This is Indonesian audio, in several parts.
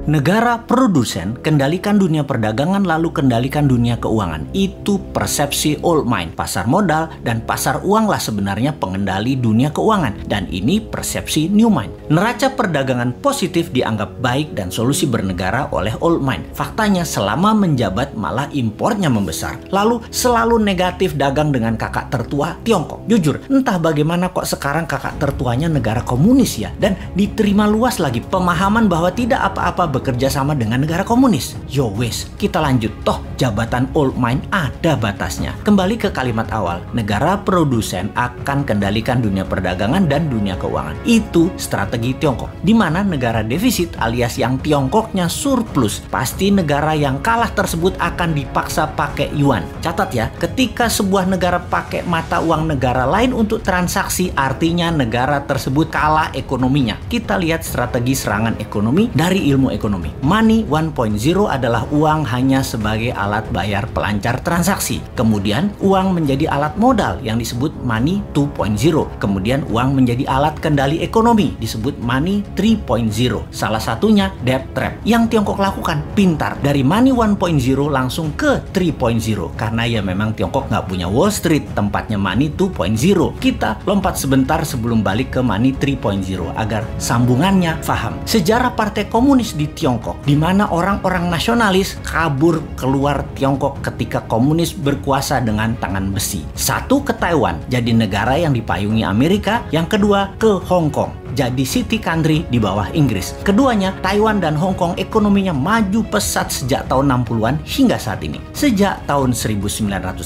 Negara produsen kendalikan dunia perdagangan lalu kendalikan dunia keuangan. Itu persepsi old mind. Pasar modal dan pasar uang lah sebenarnya pengendali dunia keuangan. Dan ini persepsi new mind. Neraca perdagangan positif dianggap baik dan solusi bernegara oleh old mind. Faktanya selama menjabat malah impornya membesar. Lalu selalu negatif dagang dengan kakak tertua Tiongkok. Jujur, entah bagaimana kok sekarang kakak tertuanya negara komunis ya. Dan diterima luas lagi pemahaman bahwa tidak apa-apa bekerja sama dengan negara komunis. Yo wes, kita lanjut. Toh jabatan old mind ada batasnya. Kembali ke kalimat awal, negara produsen akan kendalikan dunia perdagangan dan dunia keuangan. Itu strategi Tiongkok. Di mana negara defisit alias yang Tiongkoknya surplus, pasti negara yang kalah tersebut akan dipaksa pakai yuan. Catat ya, ketika sebuah negara pakai mata uang negara lain untuk transaksi, artinya negara tersebut kalah ekonominya. Kita lihat strategi serangan ekonomi dari ilmu ekonomi. Money 1.0 adalah uang hanya sebagai alat bayar pelancar transaksi. Kemudian uang menjadi alat modal yang disebut money 2.0. Kemudian uang menjadi alat kendali ekonomi disebut money 3.0. Salah satunya debt trap. Yang Tiongkok lakukan pintar. Dari money 1.0 langsung ke 3.0. Karena ya memang Tiongkok nggak punya Wall Street, tempatnya money 2.0. Kita lompat sebentar sebelum balik ke money 3.0 agar sambungannya paham. Sejarah Partai Komunis di Tiongkok, di mana orang-orang nasionalis kabur keluar Tiongkok ketika komunis berkuasa dengan tangan besi. Satu ke Taiwan, jadi negara yang dipayungi Amerika. Yang kedua ke Hong Kong, jadi city country di bawah Inggris. Keduanya, Taiwan dan Hong Kong ekonominya maju pesat sejak tahun 60-an hingga saat ini. Sejak tahun 1989,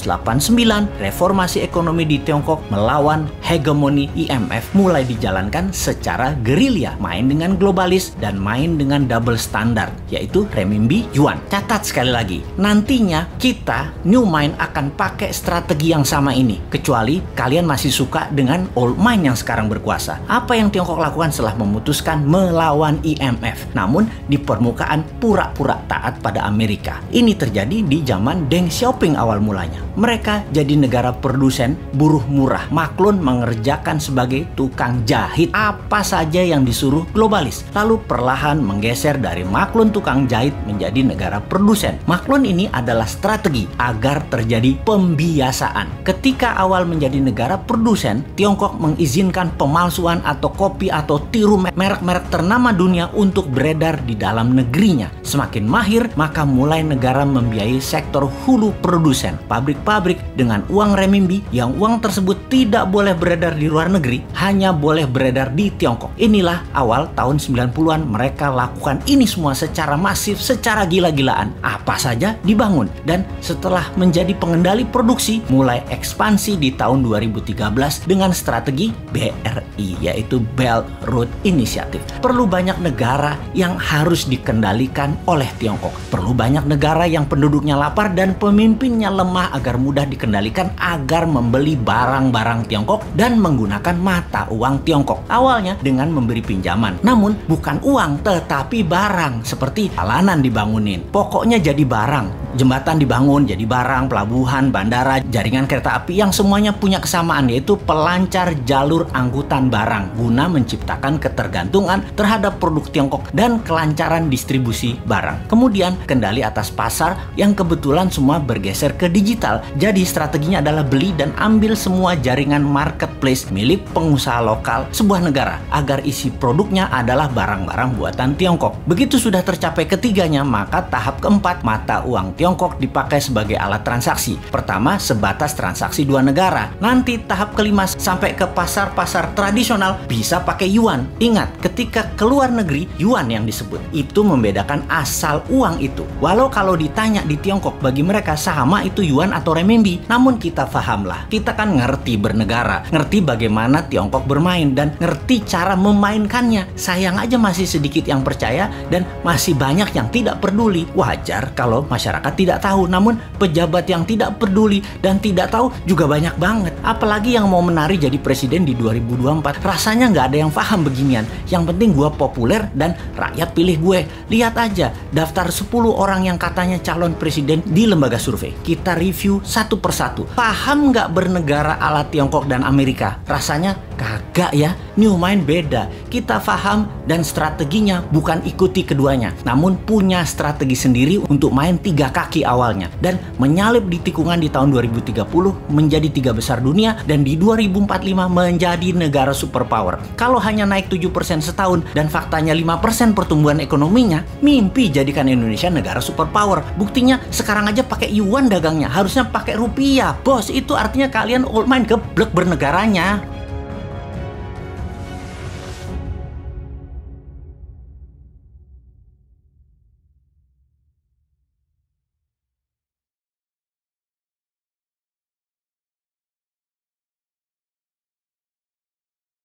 reformasi ekonomi di Tiongkok melawan hegemoni IMF mulai dijalankan secara gerilya, main dengan globalis dan main dengan double standard, yaitu renminbi yuan. Catat sekali lagi, nantinya kita new mind akan pakai strategi yang sama ini, kecuali kalian masih suka dengan old mind yang sekarang berkuasa. Apa yang Tiongkok lakukan setelah memutuskan melawan IMF, namun di permukaan pura-pura taat pada Amerika? Ini terjadi di zaman Deng Xiaoping awal mulanya. Mereka jadi negara produsen buruh murah. Maklun mengerjakan sebagai tukang jahit apa saja yang disuruh globalis. Lalu perlahan menggeser dari maklun tukang jahit menjadi negara produsen. Maklun ini adalah strategi agar terjadi pembiasaan. Ketika awal menjadi negara produsen, Tiongkok mengizinkan pemalsuan atau kopi atau tiru merek-merek ternama dunia untuk beredar di dalam negerinya. Semakin mahir, maka mulai negara membiayai sektor hulu produsen, pabrik-pabrik dengan uang renminbi yang uang tersebut tidak boleh beredar di luar negeri, hanya boleh beredar di Tiongkok. Inilah awal tahun 90-an mereka lakukan ini semua secara masif, secara gila-gilaan. Apa saja dibangun. Dan setelah menjadi pengendali produksi, mulai ekspansi di tahun 2013 dengan strategi BRI, yaitu Belt Road Initiative. Perlu banyak negara yang harus dikendalikan oleh Tiongkok. Perlu banyak negara yang penduduknya lapar dan pemimpinnya lemah agar mudah dikendalikan agar membeli barang-barang Tiongkok dan menggunakan mata uang Tiongkok. Awalnya dengan memberi pinjaman. Namun bukan uang tetapi barang, seperti jalanan dibangunin. Pokoknya jadi barang. Jembatan dibangun jadi barang, pelabuhan, bandara, jaringan kereta api yang semuanya punya kesamaan, yaitu pelancar jalur angkutan barang guna menciptakan ketergantungan terhadap produk Tiongkok dan kelancaran distribusi barang. Kemudian kendali atas pasar yang kebetulan semua bergeser ke digital. Jadi strateginya adalah beli dan ambil semua jaringan marketplace milik pengusaha lokal sebuah negara agar isi produknya adalah barang-barang buatan Tiongkok. Begitu sudah tercapai ketiganya, maka tahap keempat, mata uang Tiongkok dipakai sebagai alat transaksi. Pertama, sebatas transaksi dua negara. Nanti tahap kelima sampai ke pasar-pasar tradisional bisa pakai yuan. Ingat, ketika keluar negeri, yuan yang disebut. Itu membedakan asal uang itu. Walau kalau ditanya di Tiongkok, bagi mereka sama itu yuan atau renminbi. Namun kita pahamlah, kita kan ngerti bernegara, ngerti bagaimana Tiongkok bermain dan ngerti cara memainkannya. Sayang aja masih sedikit yang percaya dan masih banyak yang tidak peduli. Wajar kalau masyarakat tidak tahu, namun pejabat yang tidak peduli dan tidak tahu juga banyak banget. Apalagi yang mau menari jadi presiden di 2024. Rasanya nggak ada yang paham beginian. Yang penting gue populer dan rakyat pilih gue. Lihat aja daftar 10 orang yang katanya calon presiden di lembaga survei. Kita review satu persatu. Paham nggak bernegara ala Tiongkok dan Amerika? Rasanya Kagak ya, New Mind beda. Kita paham dan strateginya bukan ikuti keduanya, namun punya strategi sendiri untuk main 3 kaki awalnya dan menyalip di tikungan di tahun 2030 menjadi 3 besar dunia dan di 2045 menjadi negara superpower. Kalau hanya naik 7% setahun dan faktanya 5% pertumbuhan ekonominya, mimpi jadikan Indonesia negara superpower. Buktinya sekarang aja pakai yuan dagangnya, harusnya pakai rupiah. Bos, itu artinya kalian old mind geblek bernegaranya.